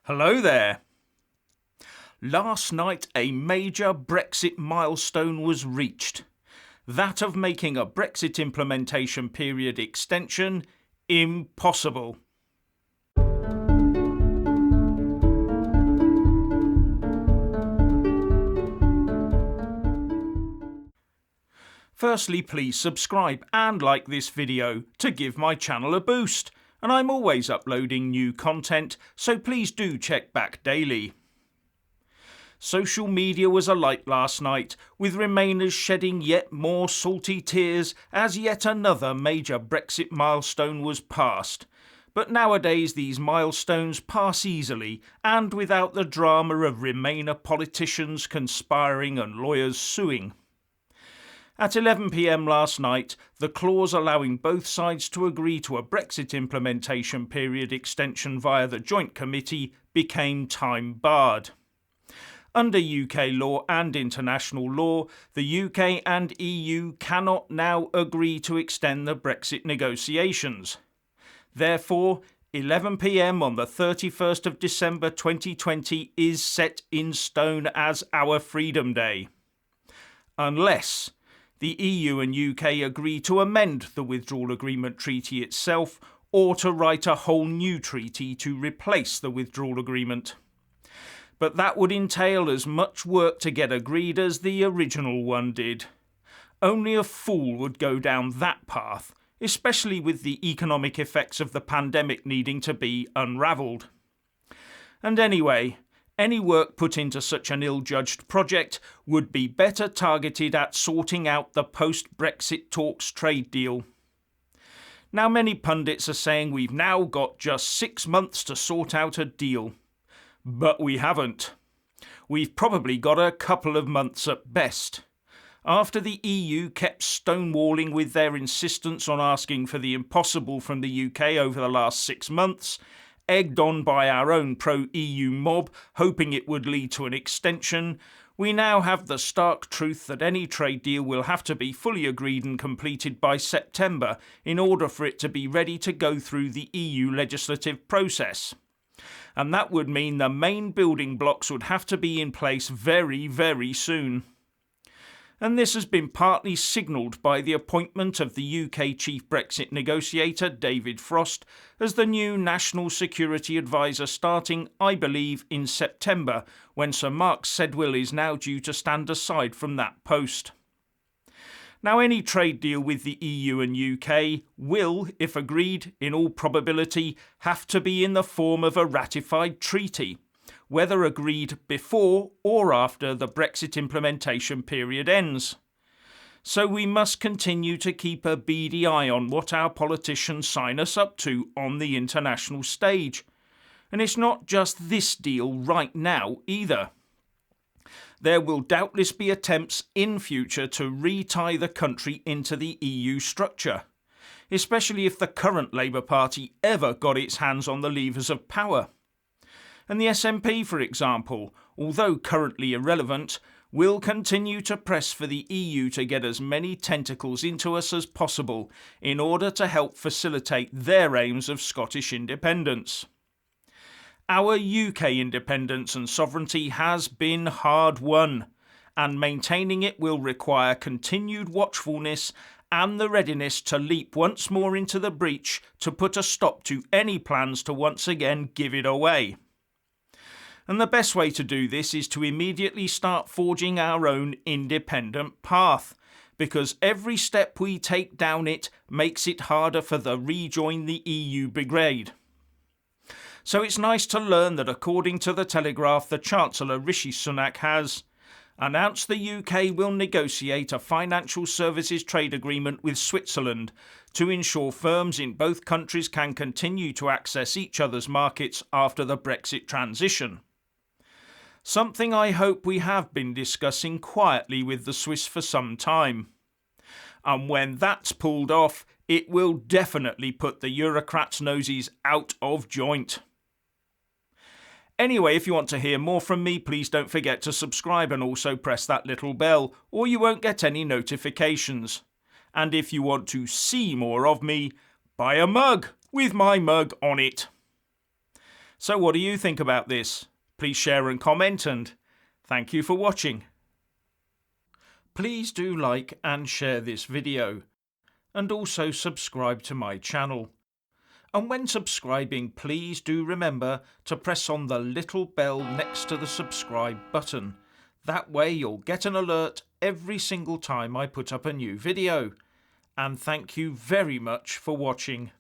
Hello there. Last night a major Brexit milestone was reached. That of making a Brexit Implementation Period extension impossible. Firstly, please subscribe and like this video to give my channel a boost, and I'm always uploading new content, so please do check back daily. Social media was alight last night, with Remainers shedding yet more salty tears as yet another major Brexit milestone was passed. But nowadays these milestones pass easily and without the drama of Remainer politicians conspiring and lawyers suing. At 11 p.m. last night, the clause allowing both sides to agree to a Brexit Implementation Period extension via the Joint Committee became time-barred. Under UK law and international law, the UK and EU cannot now agree to extend the Brexit negotiations. Therefore, 11 p.m. on the 31st of December 2020 is set in stone as our Freedom Day. Unless the EU and UK agree to amend the Withdrawal Agreement Treaty itself or to write a whole new treaty to replace the Withdrawal Agreement. But that would entail as much work to get agreed as the original one did. Only a fool would go down that path, especially with the economic effects of the pandemic needing to be unravelled. And anyway, any work put into such an ill-judged project would be better targeted at sorting out the post-Brexit talks trade deal. Now many pundits are saying we've now got just 6 months to sort out a deal. But we haven't. We've probably got a couple of months at best. After the EU kept stonewalling with their insistence on asking for the impossible from the UK over the last 6 months, egged on by our own pro-EU mob, hoping it would lead to an extension, we now have the stark truth that any trade deal will have to be fully agreed and completed by September in order for it to be ready to go through the EU legislative process. And that would mean the main building blocks would have to be in place very, very soon. And this has been partly signalled by the appointment of the UK chief Brexit negotiator, David Frost, as the new National Security Advisor starting, I believe, in September, when Sir Mark Sedwill is now due to stand aside from that post. Now, any trade deal with the EU and UK will, if agreed, in all probability, have to be in the form of a ratified treaty, whether agreed before or after the Brexit implementation period ends. So we must continue to keep a beady eye on what our politicians sign us up to on the international stage. And it's not just this deal right now either. There will doubtless be attempts in future to re-tie the country into the EU structure, especially if the current Labour Party ever got its hands on the levers of power. And the SNP, for example, although currently irrelevant, will continue to press for the EU to get as many tentacles into us as possible in order to help facilitate their aims of Scottish independence. Our UK independence and sovereignty has been hard won, and maintaining it will require continued watchfulness and the readiness to leap once more into the breach to put a stop to any plans to once again give it away. And the best way to do this is to immediately start forging our own independent path, because every step we take down it makes it harder for the rejoin the EU brigade. So it's nice to learn that according to the Telegraph, the Chancellor Rishi Sunak has announced the UK will negotiate a financial services trade agreement with Switzerland to ensure firms in both countries can continue to access each other's markets after the Brexit transition. Something I hope we have been discussing quietly with the Swiss for some time. And when that's pulled off, it will definitely put the Eurocrats' noses out of joint. Anyway, if you want to hear more from me, please don't forget to subscribe and also press that little bell, or you won't get any notifications. And if you want to see more of me, buy a mug with my mug on it. So what do you think about this? Please share and comment, and thank you for watching. Please do like and share this video, and also subscribe to my channel. And when subscribing, please do remember to press on the little bell next to the subscribe button. That way you'll get an alert every single time I put up a new video. And thank you very much for watching.